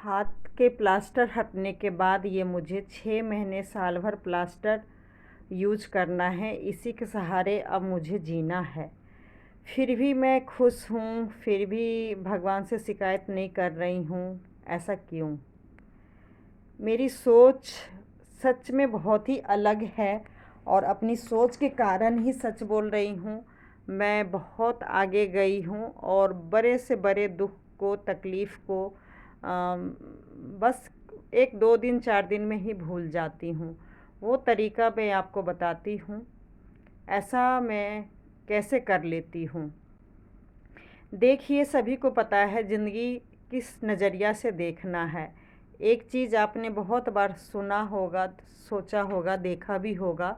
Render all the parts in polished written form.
हाथ के प्लास्टर हटने के बाद ये मुझे 6 महीने साल भर प्लास्टर यूज करना है। इसी के सहारे अब मुझे जीना है। फिर भी मैं खुश हूँ, फिर भी भगवान से शिकायत नहीं कर रही हूँ। ऐसा क्यों? मेरी सोच सच में बहुत ही अलग है और अपनी सोच के कारण ही सच बोल रही हूँ। मैं बहुत आगे गई हूँ और बड़े से बड़े दुख को, तकलीफ़ को बस 1-2 दिन 4 दिन में ही भूल जाती हूँ। वो तरीका मैं आपको बताती हूँ। ऐसा मैं कैसे कर लेती हूँ। देखिए, सभी को पता है ज़िंदगी किस नज़रिया से देखना है। एक चीज़ आपने बहुत बार सुना होगा, सोचा होगा, देखा भी होगा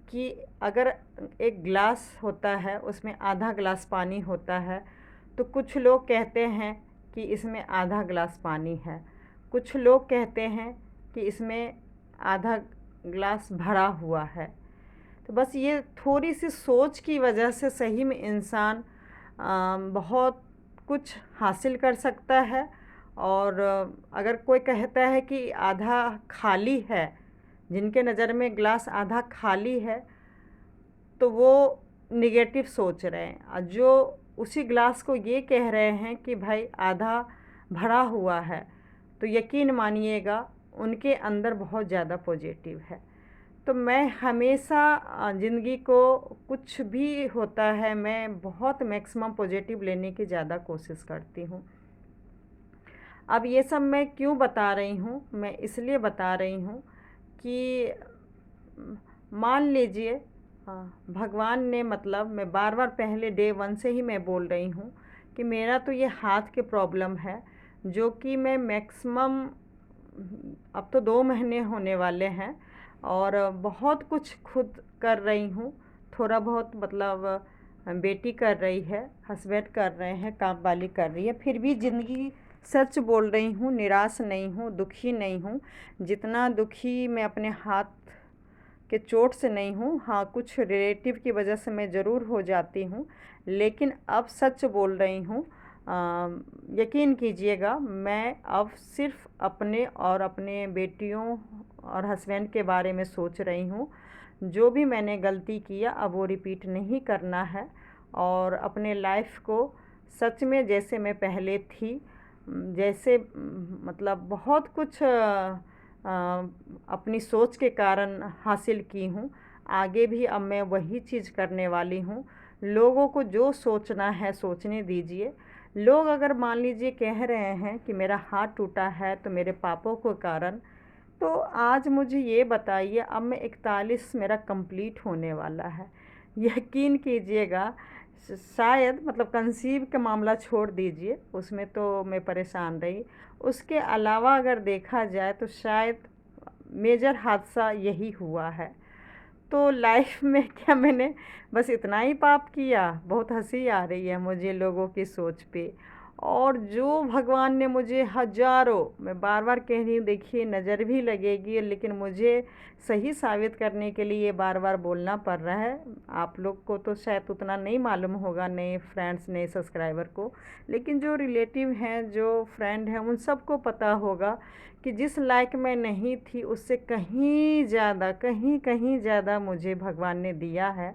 कि अगर एक गिलास होता है, उसमें आधा गिलास पानी होता है, तो कुछ लोग कहते हैं कि इसमें आधा गिलास पानी है। कुछ लोग कहते हैं कि इसमें आधा गिलास भरा हुआ है। तो बस ये थोड़ी सी सोच की वजह से सही में इंसान बहुत कुछ हासिल कर सकता है। और अगर कोई कहता है कि आधा खाली है, जिनके नज़र में गिलास आधा खाली है, तो वो निगेटिव सोच रहे हैं। और जो उसी गिलास को ये कह रहे हैं कि भाई आधा भरा हुआ है, तो यकीन मानिएगा उनके अंदर बहुत ज़्यादा पॉजिटिव है। तो मैं हमेशा ज़िंदगी को कुछ भी होता है, मैं बहुत मैक्सिमम पॉजिटिव लेने की ज़्यादा कोशिश करती हूँ। अब ये सब मैं क्यों बता रही हूँ? मैं इसलिए बता रही हूँ कि मान लीजिए भगवान ने, मतलब मैं बार बार पहले डे 1 से ही मैं बोल रही हूँ कि मेरा तो ये हाथ के प्रॉब्लम है, जो कि मैं मैक्सिमम अब तो 2 महीने होने वाले हैं और बहुत कुछ खुद कर रही हूँ। थोड़ा बहुत मतलब बेटी कर रही है, हस्बैंड कर रहे हैं, काम वाली कर रही है। फिर भी ज़िंदगी सच बोल रही हूँ, निराश नहीं हूँ, दुखी नहीं हूँ। जितना दुखी मैं अपने हाथ के चोट से नहीं हूँ, हाँ कुछ रिलेटिव की वजह से मैं ज़रूर हो जाती हूँ, लेकिन अब सच बोल रही हूँ। यकीन कीजिएगा, मैं अब सिर्फ़ अपने और अपने बेटियों और हस्बैंड के बारे में सोच रही हूँ। जो भी मैंने गलती किया अब वो रिपीट नहीं करना है और अपने लाइफ को सच में जैसे मैं पहले थी, जैसे मतलब बहुत कुछ अपनी सोच के कारण हासिल की हूँ, आगे भी अब मैं वही चीज़ करने वाली हूँ। लोगों को जो सोचना है सोचने दीजिए। लोग अगर मान लीजिए कह रहे हैं कि मेरा हाथ टूटा है तो मेरे पापों के कारण, तो आज मुझे ये बताइए, अब मैं 41 मेरा कंप्लीट होने वाला है। यकीन कीजिएगा, शायद मतलब कंसीव का मामला छोड़ दीजिए, उसमें तो मैं परेशान रही। उसके अलावा अगर देखा जाए तो शायद मेजर हादसा यही हुआ है। तो लाइफ में क्या मैंने बस इतना ही पाप किया? बहुत हंसी आ रही है मुझे लोगों की सोच पे। और जो भगवान ने मुझे हज़ारों, मैं बार बार कह रही हूँ, देखिए नज़र भी लगेगी, लेकिन मुझे सही साबित करने के लिए बार बार बोलना पड़ रहा है। आप लोग को तो शायद उतना नहीं मालूम होगा, नए फ्रेंड्स, नए सब्सक्राइबर को, लेकिन जो रिलेटिव हैं, जो फ्रेंड हैं, उन सबको पता होगा कि जिस लायक मैं नहीं थी उससे कहीं ज़्यादा, कहीं कहीं ज़्यादा मुझे भगवान ने दिया है।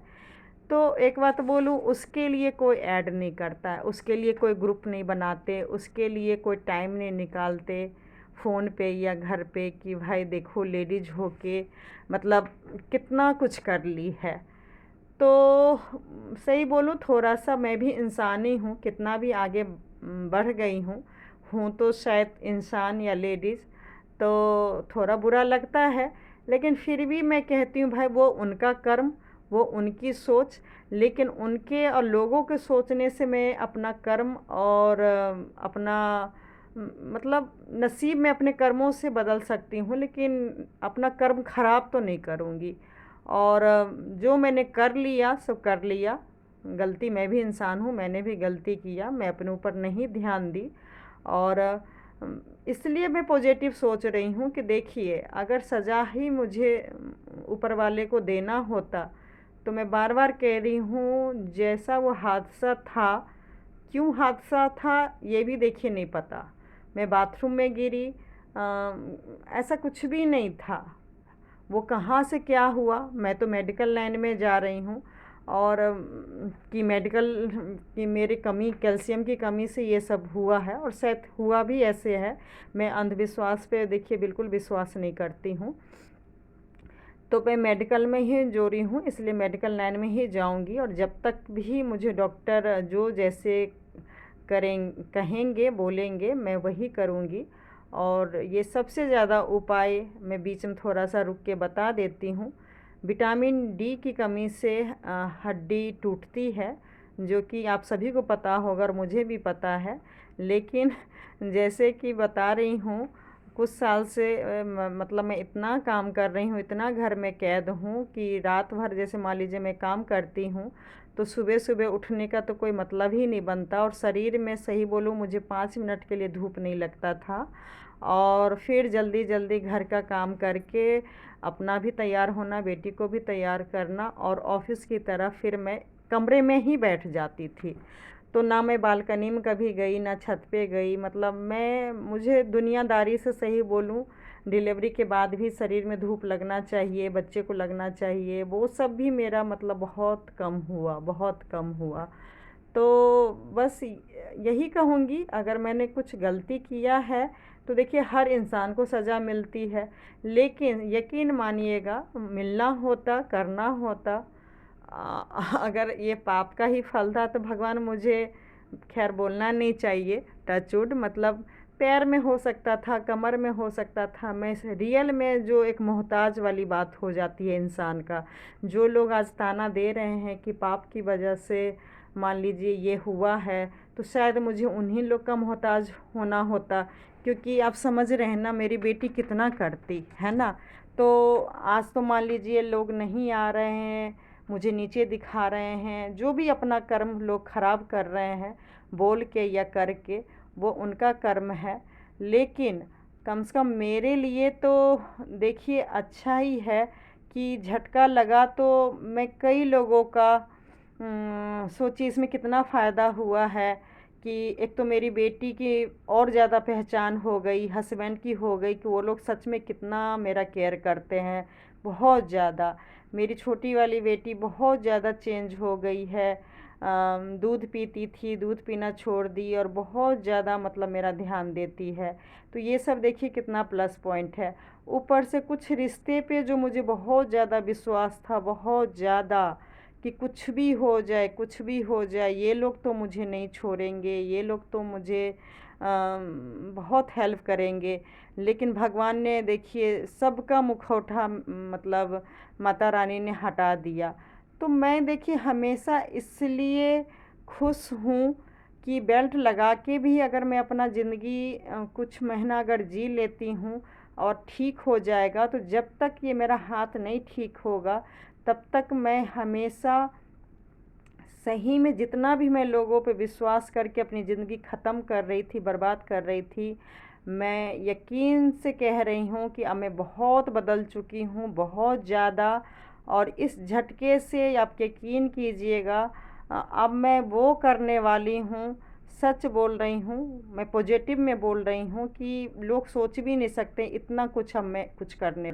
तो एक बात बोलूँ, उसके लिए कोई ऐड नहीं करता है, उसके लिए कोई ग्रुप नहीं बनाते, उसके लिए कोई टाइम नहीं निकालते फ़ोन पे या घर पे कि भाई देखो लेडीज हो के मतलब कितना कुछ कर ली है। तो सही बोलूँ, थोड़ा सा मैं भी इंसान ही हूँ, कितना भी आगे बढ़ गई हूँ तो शायद इंसान या लेडीज़, तो थोड़ा बुरा लगता है। लेकिन फिर भी मैं कहती हूँ भाई वो उनका कर्म, वो उनकी सोच, लेकिन उनके और लोगों के सोचने से मैं अपना कर्म और अपना मतलब नसीब में अपने कर्मों से बदल सकती हूँ, लेकिन अपना कर्म ख़राब तो नहीं करूँगी। और जो मैंने कर लिया सो कर लिया। गलती, मैं भी इंसान हूँ, मैंने भी गलती किया, मैं अपने ऊपर नहीं ध्यान दी। और इसलिए मैं पॉजिटिव सोच रही हूँ कि देखिए, अगर सज़ा ही मुझे ऊपर वाले को देना होता, तो मैं बार बार कह रही हूँ, जैसा वो हादसा था, क्यों हादसा था ये भी देखिए नहीं पता। मैं बाथरूम में गिरी, ऐसा कुछ भी नहीं था। वो कहाँ से क्या हुआ, मैं तो मेडिकल लाइन में जा रही हूँ, और कि मेडिकल की मेरी कमी, कैल्शियम की कमी से ये सब हुआ है, और शायद हुआ भी ऐसे है। मैं अंधविश्वास पे देखिए बिल्कुल विश्वास नहीं करती हूँ। तो मैं मेडिकल में ही जो रही हूँ, इसलिए मेडिकल लाइन में ही जाऊँगी, और जब तक भी मुझे डॉक्टर जो जैसे कहेंगे बोलेंगे मैं वही करूँगी। और ये सबसे ज़्यादा उपाय मैं बीच में थोड़ा सा रुक के बता देती हूँ। विटामिन डी की कमी से हड्डी टूटती है, जो कि आप सभी को पता होगा और मुझे भी पता है। लेकिन जैसे कि बता रही हूँ, कुछ साल से मतलब मैं इतना काम कर रही हूँ, इतना घर में कैद हूँ कि रात भर जैसे मान लीजिए मैं काम करती हूँ, तो सुबह सुबह उठने का तो कोई मतलब ही नहीं बनता, और शरीर में सही बोलूँ मुझे 5 मिनट के लिए धूप नहीं लगता था। और फिर जल्दी जल्दी घर का काम करके अपना भी तैयार होना, बेटी को भी तैयार करना, और ऑफिस की तरफ फिर मैं कमरे में ही बैठ जाती थी। तो ना मैं बालकनी में कभी गई, ना छत पे गई। मतलब मुझे दुनियादारी से सही बोलूँ, डिलीवरी के बाद भी शरीर में धूप लगना चाहिए, बच्चे को लगना चाहिए, वो सब भी मेरा मतलब बहुत कम हुआ, बहुत कम हुआ। तो बस यही कहूँगी, अगर मैंने कुछ गलती किया है तो देखिए हर इंसान को सज़ा मिलती है, लेकिन यकीन मानिएगा मिलना होता, करना होता। अगर ये पाप का ही फल था तो भगवान मुझे, खैर बोलना नहीं चाहिए, टचवुड, मतलब पैर में हो सकता था, कमर में हो सकता था। मैं रियल में जो एक मोहताज वाली बात हो जाती है इंसान का, जो लोग आज ताना दे रहे हैं कि पाप की वजह से मान लीजिए ये हुआ है, तो शायद मुझे उन्हीं लोग का मोहताज होना होता। क्योंकि आप समझ रहे हैं ना मेरी बेटी कितना करती है ना। तो आज तो मान लीजिए लोग नहीं आ रहे हैं, मुझे नीचे दिखा रहे हैं, जो भी अपना कर्म लोग ख़राब कर रहे हैं बोल के या करके, वो उनका कर्म है। लेकिन कम से कम मेरे लिए तो देखिए अच्छा ही है कि झटका लगा तो मैं कई लोगों का सोचिए इसमें कितना फ़ायदा हुआ है। कि एक तो मेरी बेटी की और ज़्यादा पहचान हो गई, हस्बैंड की हो गई, कि वो लोग सच में कितना मेरा केयर करते हैं, बहुत ज़्यादा। मेरी छोटी वाली बेटी बहुत ज़्यादा चेंज हो गई है। दूध पीती थी, दूध पीना छोड़ दी, और बहुत ज़्यादा मतलब मेरा ध्यान देती है। तो ये सब देखिए कितना प्लस पॉइंट है। ऊपर से कुछ रिश्ते पे जो मुझे बहुत ज़्यादा विश्वास था, बहुत ज़्यादा, कि कुछ भी हो जाए, कुछ भी हो जाए, ये लोग तो मुझे नहीं छोड़ेंगे, ये लोग तो मुझे बहुत हेल्प करेंगे। लेकिन भगवान ने देखिए सबका मुखौटा मतलब माता रानी ने हटा दिया। तो मैं देखिए हमेशा इसलिए खुश हूँ कि बेल्ट लगा के भी अगर मैं अपना ज़िंदगी कुछ महीना अगर जी लेती हूँ और ठीक हो जाएगा, तो जब तक ये मेरा हाथ नहीं ठीक होगा तब तक मैं हमेशा सही में, जितना भी मैं लोगों पे विश्वास करके अपनी ज़िंदगी ख़त्म कर रही थी, बर्बाद कर रही थी, मैं यकीन से कह रही हूँ कि अब मैं बहुत बदल चुकी हूँ, बहुत ज़्यादा। और इस झटके से आप यकीन कीजिएगा, अब मैं वो करने वाली हूँ, सच बोल रही हूँ, मैं पॉजिटिव में बोल रही हूँ, कि लोग सोच भी नहीं सकते इतना कुछ अब मैं कुछ करने